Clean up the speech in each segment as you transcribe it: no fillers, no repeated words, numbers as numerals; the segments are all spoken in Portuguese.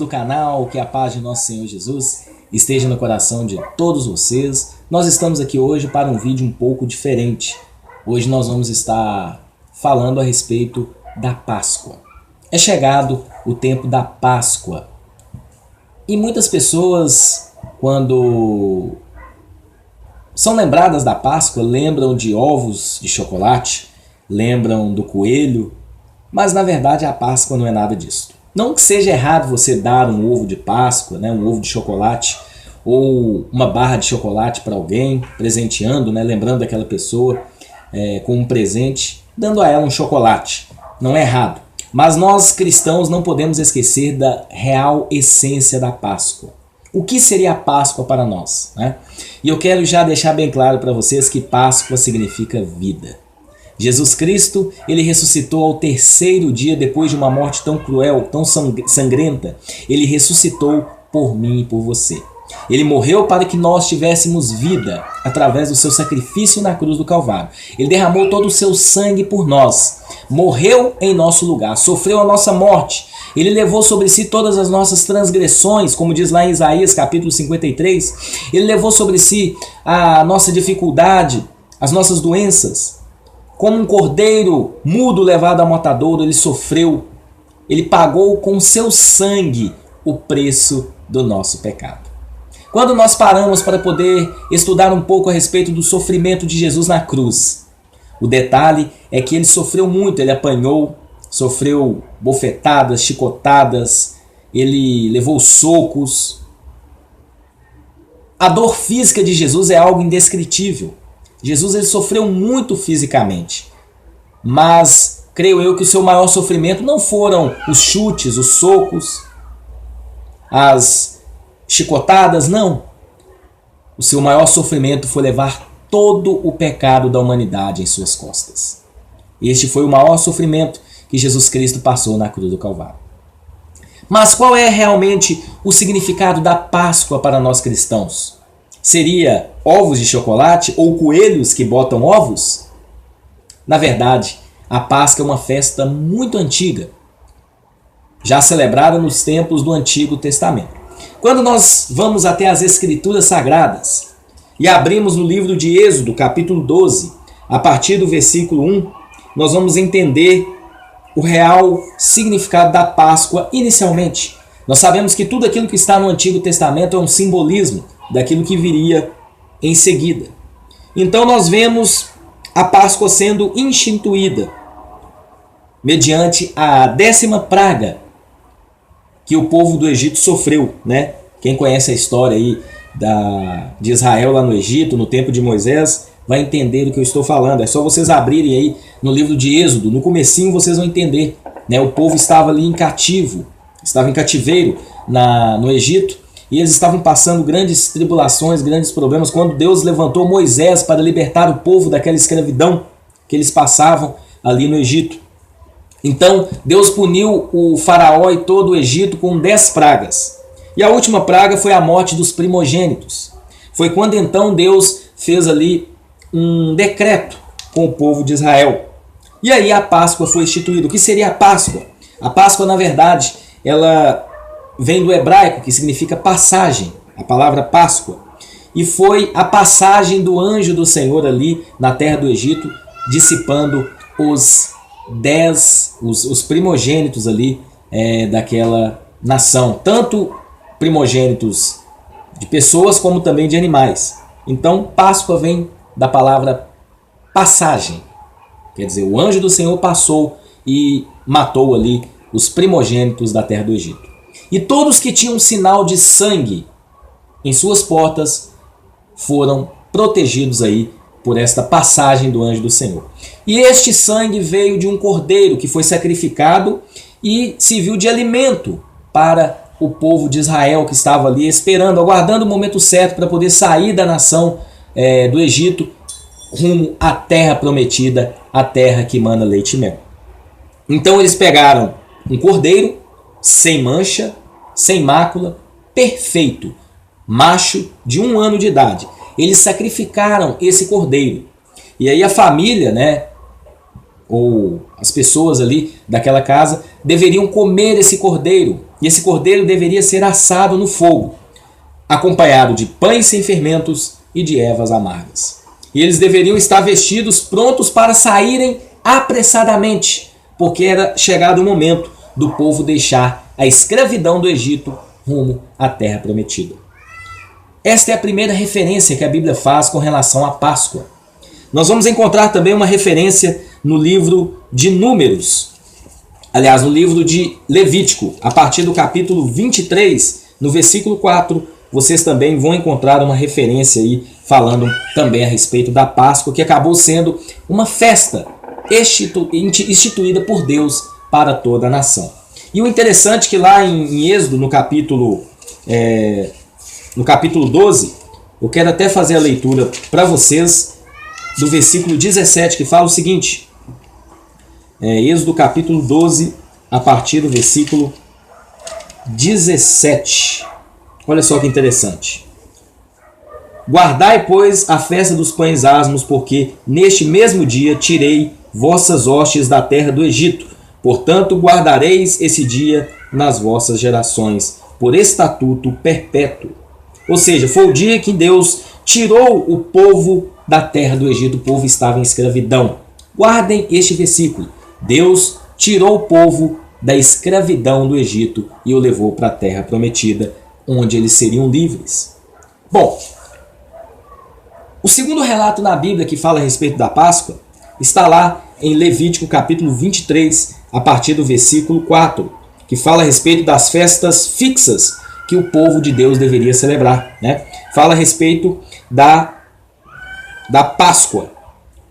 do canal, que a paz de nosso Senhor Jesus esteja no coração de todos vocês. Nós estamos aqui hoje para um vídeo um pouco diferente. Hoje nós vamos estar falando a respeito da Páscoa. É chegado o tempo da Páscoa. E muitas pessoas, quando são lembradas da Páscoa, lembram de ovos de chocolate, lembram do coelho, mas na verdade a Páscoa não é nada disso. Não que seja errado você dar um ovo de Páscoa, um ovo de chocolate, ou uma barra de chocolate para alguém, presenteando, lembrando daquela pessoa com um presente, dando a ela um chocolate. Não é errado. Mas nós cristãos não podemos esquecer da real essência da Páscoa. O que seria a Páscoa para nós? E eu quero já deixar bem claro para vocês que Páscoa significa vida. Jesus Cristo, ele ressuscitou ao terceiro dia depois de uma morte tão cruel, tão sangrenta. Ele ressuscitou por mim e por você. Ele morreu para que nós tivéssemos vida através do seu sacrifício na cruz do Calvário. Ele derramou todo o seu sangue por nós. Morreu em nosso lugar, sofreu a nossa morte. Ele levou sobre si todas as nossas transgressões, como diz lá em Isaías capítulo 53. Ele levou sobre si a nossa dificuldade, as nossas doenças. Como um cordeiro mudo levado ao matadouro, ele sofreu. Ele pagou com seu sangue o preço do nosso pecado. Quando nós paramos para poder estudar um pouco a respeito do sofrimento de Jesus na cruz, o detalhe é que ele sofreu muito, ele apanhou, sofreu bofetadas, chicotadas, ele levou socos. A dor física de Jesus é algo indescritível. Jesus ele sofreu muito fisicamente, mas creio eu que o seu maior sofrimento não foram os chutes, os socos, as chicotadas, não. O seu maior sofrimento foi levar todo o pecado da humanidade em suas costas. Este foi o maior sofrimento que Jesus Cristo passou na cruz do Calvário. Mas qual é realmente o significado da Páscoa para nós cristãos? Seria ovos de chocolate ou coelhos que botam ovos? Na verdade, a Páscoa é uma festa muito antiga, já celebrada nos tempos do Antigo Testamento. Quando nós vamos até as Escrituras Sagradas e abrimos no livro de Êxodo, capítulo 12, a partir do versículo 1, nós vamos entender o real significado da Páscoa inicialmente. Nós sabemos que tudo aquilo que está no Antigo Testamento é um simbolismo daquilo que viria em seguida. Então nós vemos a Páscoa sendo instituída mediante a 10ª praga que o povo do Egito sofreu. Quem conhece a história aí de Israel lá no Egito, no tempo de Moisés, vai entender do que eu estou falando. É só vocês abrirem aí no livro de Êxodo, no comecinho vocês vão entender. O povo estava ali em cativo, estava em cativeiro no Egito, e eles estavam passando grandes tribulações, grandes problemas, quando Deus levantou Moisés para libertar o povo daquela escravidão que eles passavam ali no Egito. Então Deus puniu o faraó e todo o Egito com 10 pragas. E a última praga foi a morte dos primogênitos. Foi quando então Deus fez ali um decreto com o povo de Israel. E aí a Páscoa foi instituída. O que seria a Páscoa? A Páscoa, na verdade, ela vem do hebraico, que significa passagem, a palavra Páscoa. E foi a passagem do anjo do Senhor ali na terra do Egito, dissipando os primogênitos ali daquela nação. Tanto primogênitos de pessoas como também de animais. Então Páscoa vem da palavra passagem. Quer dizer, o anjo do Senhor passou e matou ali os primogênitos da terra do Egito. E todos que tinham sinal de sangue em suas portas foram protegidos aí por esta passagem do anjo do Senhor. E este sangue veio de um cordeiro que foi sacrificado e serviu de alimento para o povo de Israel que estava ali esperando, aguardando o momento certo para poder sair da nação do Egito rumo à terra prometida, a terra que mana leite e mel. Então eles pegaram um cordeiro sem mancha, sem mácula, perfeito, macho de 1 ano de idade. Eles sacrificaram esse cordeiro. E aí a família, ou as pessoas ali daquela casa deveriam comer esse cordeiro E esse cordeiro deveria ser assado no fogo, acompanhado de pães sem fermentos e de ervas amargas. E eles deveriam estar vestidos, prontos para saírem apressadamente, porque era chegado o momento do povo deixar a escravidão do Egito rumo à terra prometida. Esta é a primeira referência que a Bíblia faz com relação à Páscoa. Nós vamos encontrar também uma referência no livro de Números, aliás, no livro de Levítico, a partir do capítulo 23, no versículo 4, vocês também vão encontrar uma referência aí falando também a respeito da Páscoa, que acabou sendo uma festa instituída por Deus para toda a nação. E o interessante é que lá em Êxodo, no capítulo 12, eu quero até fazer a leitura para vocês do versículo 17, que fala o seguinte, Êxodo capítulo 12, a partir do versículo 17. Olha só que interessante. Guardai, pois, a festa dos pães asmos, porque neste mesmo dia tirei vossas hostes da terra do Egito. Portanto, guardareis esse dia nas vossas gerações, por estatuto perpétuo. Ou seja, foi o dia que Deus tirou o povo da terra do Egito, o povo estava em escravidão. Guardem este versículo. Deus tirou o povo da escravidão do Egito e o levou para a terra prometida, onde eles seriam livres. Bom, o segundo relato na Bíblia que fala a respeito da Páscoa está lá em Levítico capítulo 23, a partir do versículo 4, que fala a respeito das festas fixas que o povo de Deus deveria celebrar, né? Fala a respeito da Páscoa,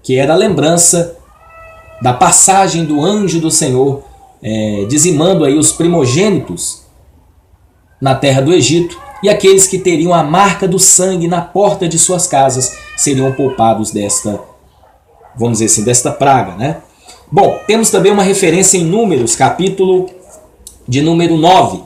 que era a lembrança da passagem do anjo do Senhor, dizimando aí os primogênitos na terra do Egito, e aqueles que teriam a marca do sangue na porta de suas casas seriam poupados desta, vamos dizer assim, desta praga, né? Bom, temos também uma referência em Números, capítulo de número 9,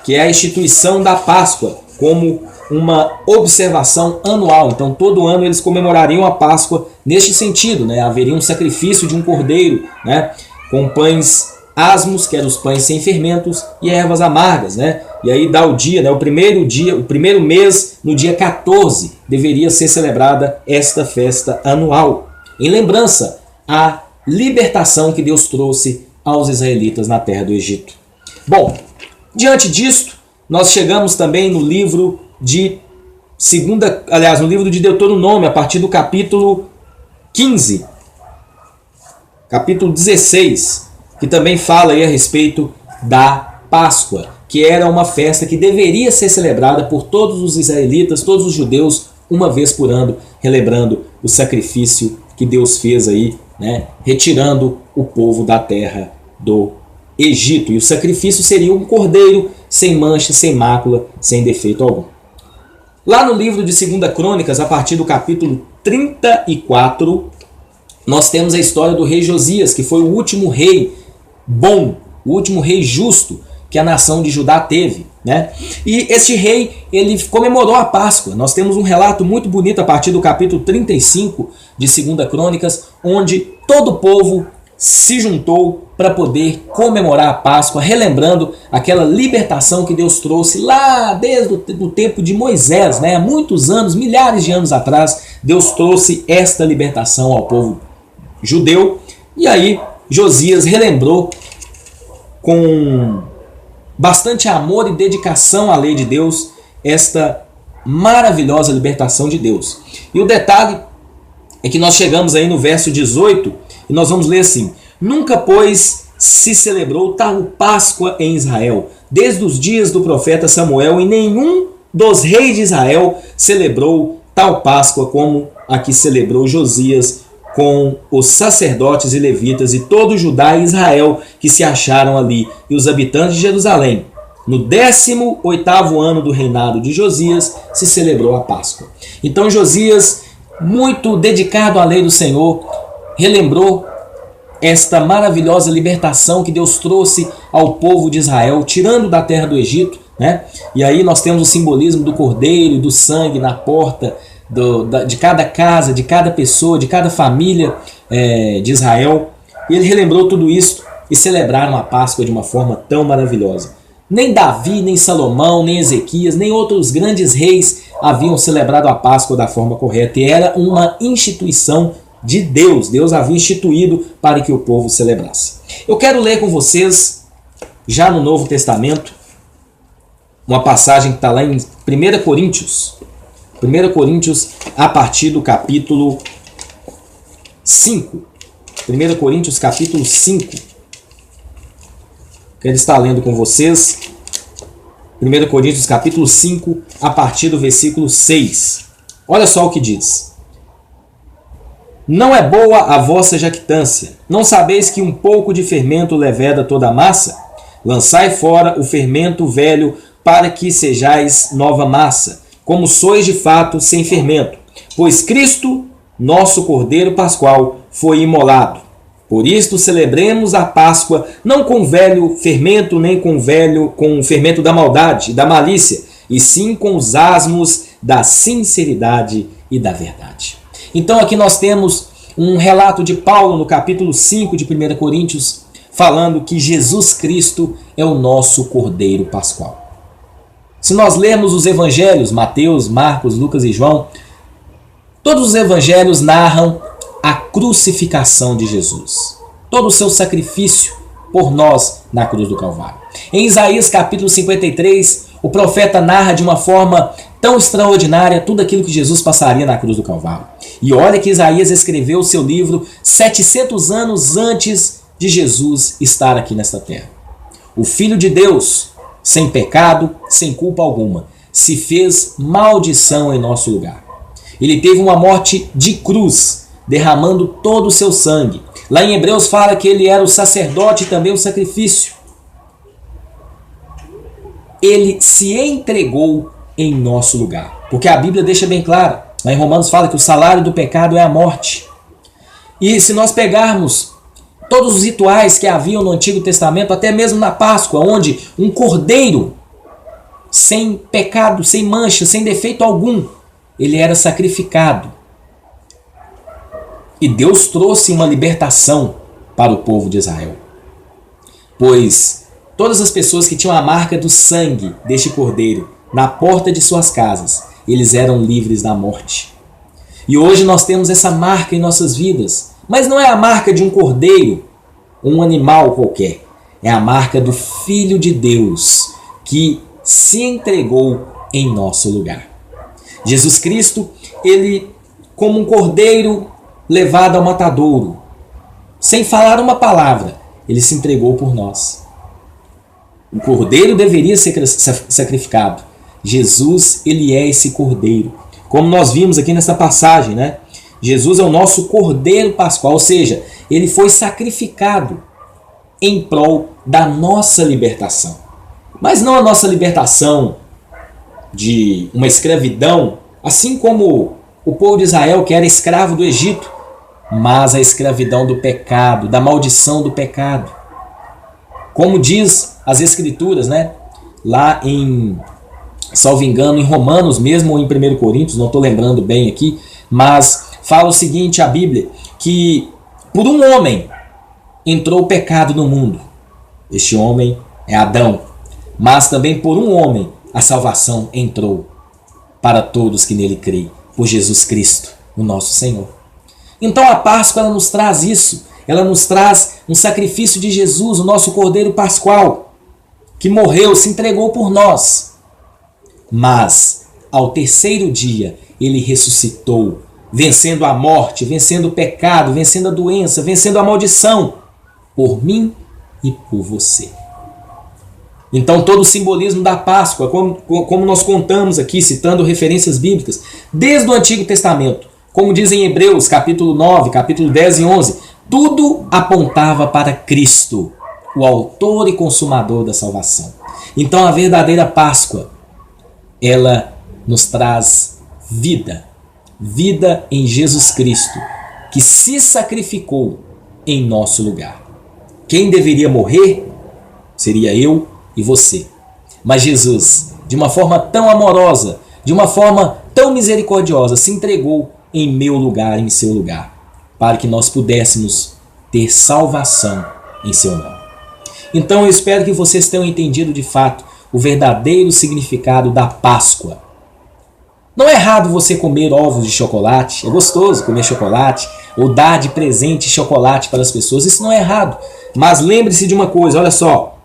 que é a instituição da Páscoa como uma observação anual. Então, todo ano eles comemorariam a Páscoa neste sentido, né? Haveria um sacrifício de um cordeiro, né? Com pães asmos, que eram os pães sem fermentos, e ervas amargas, né? E aí dá o dia, né? O primeiro mês, no dia 14, deveria ser celebrada esta festa anual, em lembrança à libertação que Deus trouxe aos israelitas na terra do Egito. Bom, diante disto, nós chegamos também no livro de no livro de Deuteronômio, a partir do capítulo 15, capítulo 16, que também fala aí a respeito da Páscoa, que era uma festa que deveria ser celebrada por todos os israelitas, todos os judeus, uma vez por ano, relembrando o sacrifício que Deus fez aí, né, retirando o povo da terra do Egito. E o sacrifício seria um cordeiro sem mancha, sem mácula, sem defeito algum. Lá no livro de 2 Crônicas, a partir do capítulo 34, nós temos a história do rei Josias, que foi o último rei bom, o último rei justo que a nação de Judá teve, né? E este rei, ele comemorou a Páscoa. Nós temos um relato muito bonito a partir do capítulo 35 de 2 Crônicas, onde todo o povo se juntou para poder comemorar a Páscoa, relembrando aquela libertação que Deus trouxe lá desde o tempo de Moisés, né? Há muitos anos, milhares de anos atrás, Deus trouxe esta libertação ao povo judeu. E aí Josias relembrou com bastante amor e dedicação à lei de Deus esta maravilhosa libertação de Deus. E o detalhe é que nós chegamos aí no verso 18 e nós vamos ler assim: nunca, pois, se celebrou tal Páscoa em Israel, desde os dias do profeta Samuel, e nenhum dos reis de Israel celebrou tal Páscoa como a que celebrou Josias, com os sacerdotes e levitas e todo Judá e Israel que se acharam ali, e os habitantes de Jerusalém. No 18º ano do reinado de Josias se celebrou a Páscoa. Então Josias, muito dedicado à lei do Senhor, relembrou esta maravilhosa libertação que Deus trouxe ao povo de Israel, tirando da terra do Egito, né? E aí nós temos o simbolismo do cordeiro e do sangue na porta de cada casa, de cada pessoa, de cada família de Israel. E ele relembrou tudo isso e celebraram a Páscoa de uma forma tão maravilhosa. Nem Davi, nem Salomão, nem Ezequias, nem outros grandes reis haviam celebrado a Páscoa da forma correta. E era uma instituição de Deus. Deus havia instituído para que o povo celebrasse. Eu quero ler com vocês, já no Novo Testamento, uma passagem que está lá em 1 Coríntios. 1 Coríntios, a partir do capítulo 5. 1 Coríntios, capítulo 5. Quero estar lendo com vocês 1 Coríntios capítulo 5, a partir do versículo 6. Olha só o que diz. Não é boa a vossa jactância. Não sabeis que um pouco de fermento leveda toda a massa? Lançai fora o fermento velho, para que sejais nova massa, como sois de fato sem fermento. Pois Cristo, nosso Cordeiro Pascual, foi imolado. Por isto celebremos a Páscoa não com velho fermento, nem com o fermento da maldade e da malícia, e sim com os asmos da sinceridade e da verdade. Então aqui nós temos um relato de Paulo no capítulo 5 de 1 Coríntios, falando que Jesus Cristo é o nosso Cordeiro Pascual. Se nós lermos os evangelhos, Mateus, Marcos, Lucas e João, todos os evangelhos narram a crucificação de Jesus, todo o seu sacrifício por nós na cruz do Calvário. Em Isaías capítulo 53, o profeta narra de uma forma tão extraordinária tudo aquilo que Jesus passaria na cruz do Calvário. E olha que Isaías escreveu o seu livro 700 anos antes de Jesus estar aqui nesta terra. O Filho de Deus, sem pecado, sem culpa alguma, se fez maldição em nosso lugar. Ele teve uma morte de cruz, derramando todo o seu sangue. Lá em Hebreus fala que ele era o sacerdote e também o sacrifício. Ele se entregou em nosso lugar. Porque a Bíblia deixa bem claro. Lá em Romanos fala que o salário do pecado é a morte. E se nós pegarmos todos os rituais que haviam no Antigo Testamento, até mesmo na Páscoa, onde um cordeiro sem pecado, sem mancha, sem defeito algum, ele era sacrificado. E Deus trouxe uma libertação para o povo de Israel. Pois todas as pessoas que tinham a marca do sangue deste cordeiro na porta de suas casas, eles eram livres da morte. E hoje nós temos essa marca em nossas vidas. Mas não é a marca de um cordeiro, um animal qualquer. É a marca do Filho de Deus, que se entregou em nosso lugar. Jesus Cristo, ele, como um cordeiro levado ao matadouro, sem falar uma palavra, ele se entregou por nós. O cordeiro deveria ser sacrificado. Jesus, ele é esse cordeiro. Como nós vimos aqui nessa passagem, né? Jesus é o nosso Cordeiro Pascual, ou seja, ele foi sacrificado em prol da nossa libertação. Mas não a nossa libertação de uma escravidão, assim como o povo de Israel que era escravo do Egito, mas a escravidão do pecado, da maldição do pecado. Como diz as Escrituras, né? Lá em, salvo engano, em Romanos mesmo ou em 1 Coríntios, não estou lembrando bem aqui, mas fala o seguinte, a Bíblia, que por um homem entrou o pecado no mundo. Este homem é Adão. Mas também por um homem a salvação entrou para todos que nele creem, por Jesus Cristo, o nosso Senhor. Então a Páscoa ela nos traz isso. Ela nos traz um sacrifício de Jesus, o nosso Cordeiro Pascual, que morreu, se entregou por nós. Mas ao terceiro dia ele ressuscitou, vencendo a morte, vencendo o pecado, vencendo a doença, vencendo a maldição, por mim e por você. Então todo o simbolismo da Páscoa, como nós contamos aqui, citando referências bíblicas, desde o Antigo Testamento, como dizem em Hebreus, capítulo 9, capítulo 10 e 11, tudo apontava para Cristo, o autor e consumador da salvação. Então a verdadeira Páscoa, ela nos traz vida. Vida em Jesus Cristo, que se sacrificou em nosso lugar. Quem deveria morrer seria eu e você. Mas Jesus, de uma forma tão amorosa, de uma forma tão misericordiosa, se entregou em meu lugar, em seu lugar, para que nós pudéssemos ter salvação em seu nome. Então eu espero que vocês tenham entendido de fato o verdadeiro significado da Páscoa. Não é errado você comer ovos de chocolate, é gostoso comer chocolate, ou dar de presente chocolate para as pessoas, isso não é errado. Mas lembre-se de uma coisa, olha só,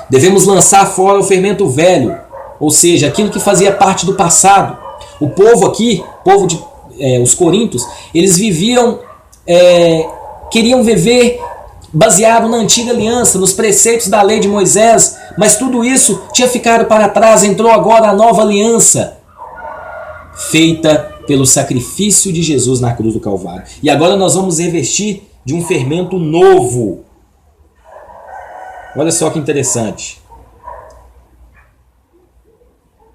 devemos lançar fora o fermento velho, ou seja, aquilo que fazia parte do passado. O povo aqui, os coríntios, eles queriam viver baseado na antiga aliança, nos preceitos da lei de Moisés, mas tudo isso tinha ficado para trás, entrou agora a nova aliança, feita pelo sacrifício de Jesus na cruz do Calvário. E agora nós vamos revestir de um fermento novo. Olha só que interessante.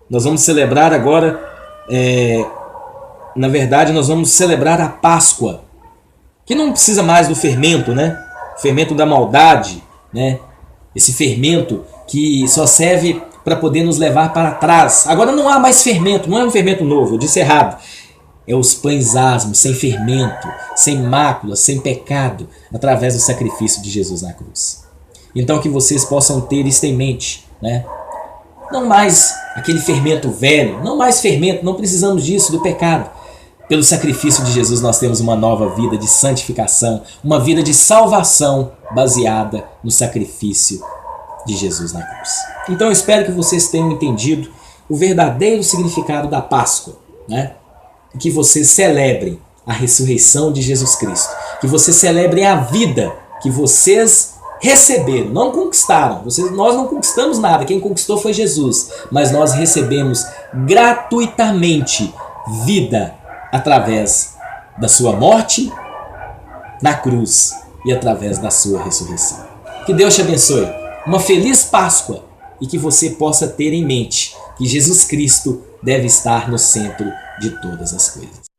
Nós vamos celebrar agora, na verdade nós vamos celebrar a Páscoa, que não precisa mais do fermento, né? O fermento da maldade, né? Esse fermento que só serve para poder nos levar para trás. Agora não há mais fermento, não é um fermento novo, eu disse errado. É os pães asmos, sem fermento, sem mácula, sem pecado, através do sacrifício de Jesus na cruz. Então que vocês possam ter isso em mente, né? Não mais aquele fermento velho, não mais fermento, não precisamos disso, do pecado. Pelo sacrifício de Jesus nós temos uma nova vida de santificação, uma vida de salvação baseada no sacrifício de Jesus na cruz. Então eu espero que vocês tenham entendido o verdadeiro significado da Páscoa, né? Que vocês celebrem a ressurreição de Jesus Cristo, que vocês celebrem a vida que vocês receberam, não conquistaram. Nós não conquistamos nada, quem conquistou foi Jesus, mas nós recebemos gratuitamente vida através da sua morte na cruz e através da sua ressurreição. Que Deus te abençoe. Uma feliz Páscoa e que você possa ter em mente que Jesus Cristo deve estar no centro de todas as coisas.